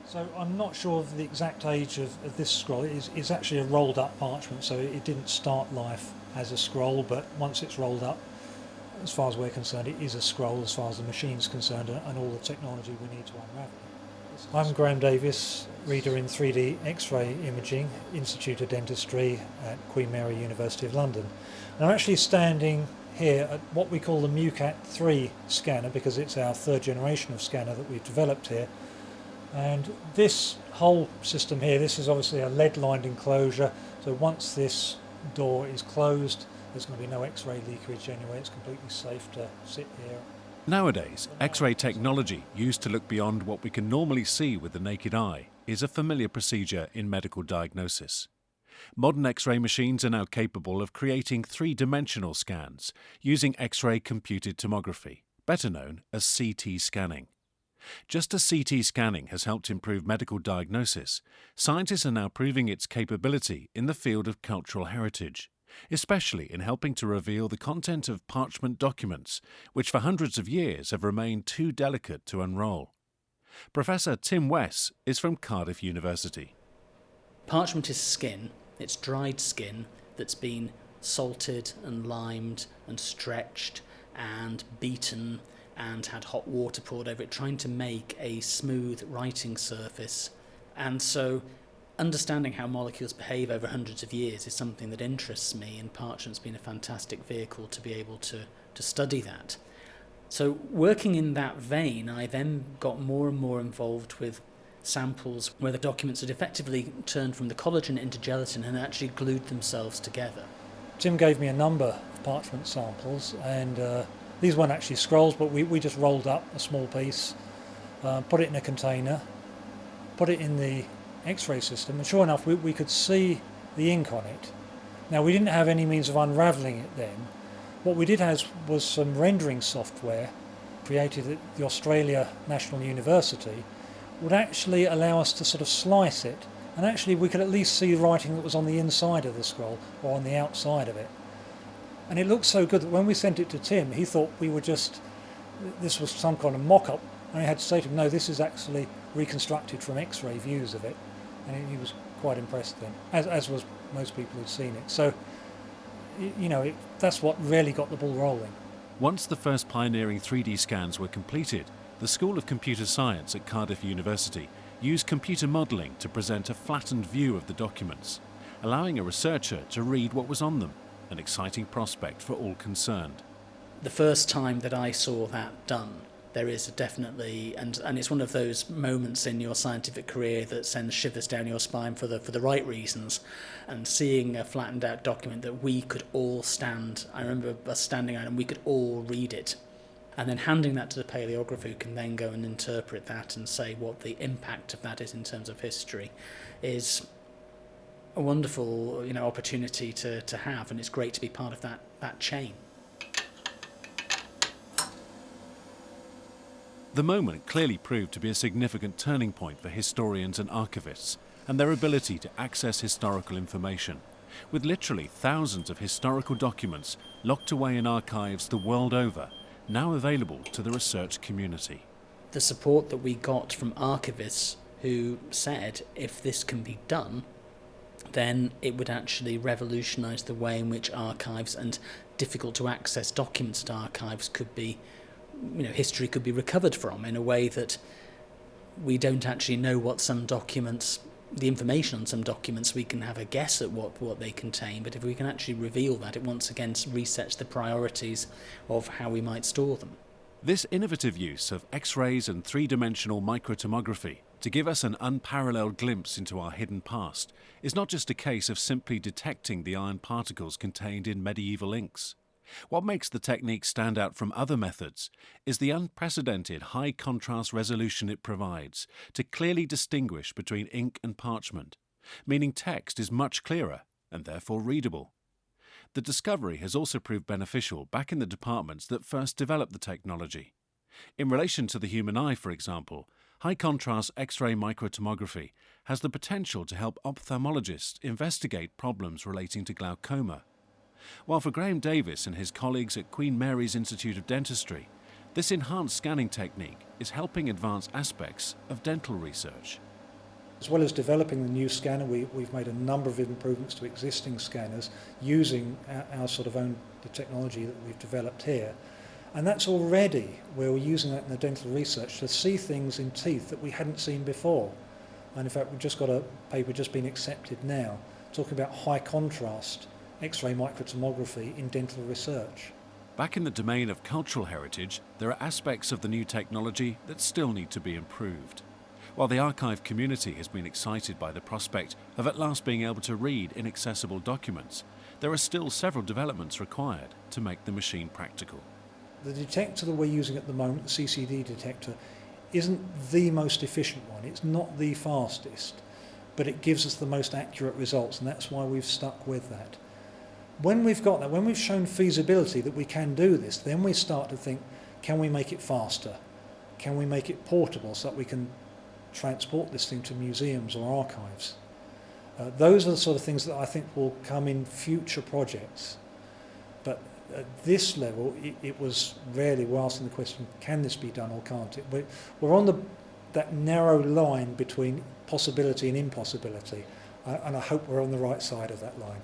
So I'm not sure of the exact age of this scroll. It's actually a rolled up parchment, so it didn't start life as a scroll, but once it's rolled up, as far as we're concerned, it is a scroll as far as the machine's concerned and all the technology we need to unravel it. I'm Graham Davis, reader in 3D X-ray imaging, Institute of Dentistry at Queen Mary University of London. And I'm actually standing here at what we call the MUCAT 3 scanner because it's our third generation of scanner that we've developed here. And this whole system here, this is obviously a lead-lined enclosure, so once this door is closed, there's going to be no X-ray leakage anyway. It's completely safe to sit here. Nowadays, X-ray technology used to look beyond what we can normally see with the naked eye is a familiar procedure in medical diagnosis. Modern X-ray machines are now capable of creating three-dimensional scans using X-ray computed tomography, better known as CT scanning. Just as CT scanning has helped improve medical diagnosis, scientists are now proving its capability in the field of cultural heritage, especially in helping to reveal the content of parchment documents, which for hundreds of years have remained too delicate to unroll. Professor Tim Wess is from Cardiff University. Parchment is skin. It's dried skin that's been salted and limed and stretched and beaten and had hot water poured over it, trying to make a smooth writing surface. And so understanding how molecules behave over hundreds of years is something that interests me, and parchment's been a fantastic vehicle to be able to study that. So working in that vein, I then got more and more involved with samples where the documents had effectively turned from the collagen into gelatin and actually glued themselves together. Tim gave me a number of parchment samples, and these weren't actually scrolls, but we just rolled up a small piece, put it in a container, put it in the X-ray system, and sure enough we could see the ink on it. Now, we didn't have any means of unravelling it then. What we did have was some rendering software created at the Australia National University would actually allow us to sort of slice it, and actually we could at least see the writing that was on the inside of the scroll or on the outside of it. And it looked so good that when we sent it to Tim, he thought this was some kind of mock-up, and I had to say to him, no, this is actually reconstructed from X-ray views of it, and he was quite impressed then, as was most people who'd seen it. So, that's what really got the ball rolling. Once the first pioneering 3D scans were completed, the School of Computer Science at Cardiff University used computer modelling to present a flattened view of the documents, allowing a researcher to read what was on them, an exciting prospect for all concerned. The first time that I saw that done, there is definitely, and it's one of those moments in your scientific career that sends shivers down your spine for the right reasons. And seeing a flattened out document that we could all stand, I remember us standing out and we could all read it. And then handing that to the paleographer who can then go and interpret that and say what the impact of that is in terms of history is a wonderful opportunity to have, and it's great to be part of that chain. The moment clearly proved to be a significant turning point for historians and archivists and their ability to access historical information, with literally thousands of historical documents locked away in archives the world over, now available to the research community. The support that we got from archivists who said, if this can be done, then it would actually revolutionise the way in which archives and difficult to access documents at archives could be, history could be recovered from in a way that we don't actually know what some documents, the information on some documents, we can have a guess at what they contain, but if we can actually reveal that, it once again resets the priorities of how we might store them. This innovative use of X-rays and three-dimensional microtomography to give us an unparalleled glimpse into our hidden past is not just a case of simply detecting the iron particles contained in medieval inks. What makes the technique stand out from other methods is the unprecedented high contrast resolution it provides to clearly distinguish between ink and parchment, meaning text is much clearer and therefore readable. The discovery has also proved beneficial back in the departments that first developed the technology. In relation to the human eye, for example, high-contrast X-ray microtomography has the potential to help ophthalmologists investigate problems relating to glaucoma. While for Graham Davis and his colleagues at Queen Mary's Institute of Dentistry, this enhanced scanning technique is helping advance aspects of dental research. As well as developing the new scanner, we've made a number of improvements to existing scanners using our sort of own the technology that we've developed here. And that's already where we're using that in the dental research to see things in teeth that we hadn't seen before. And in fact, we've just got a paper just been accepted now talking about high contrast X-ray microtomography in dental research. Back in the domain of cultural heritage, there are aspects of the new technology that still need to be improved. While the archive community has been excited by the prospect of at last being able to read inaccessible documents, there are still several developments required to make the machine practical. The detector that we're using at the moment, the CCD detector, isn't the most efficient one. It's not the fastest, but it gives us the most accurate results, and that's why we've stuck with that. When we've got that, when we've shown feasibility that we can do this, then we start to think, can we make it faster? Can we make it portable so that we can transport this thing to museums or archives? Those are the sort of things that I think will come in future projects. But at this level, it was rarely, we're asking the question, can this be done or can't it? We're on that narrow line between possibility and impossibility, and I hope we're on the right side of that line.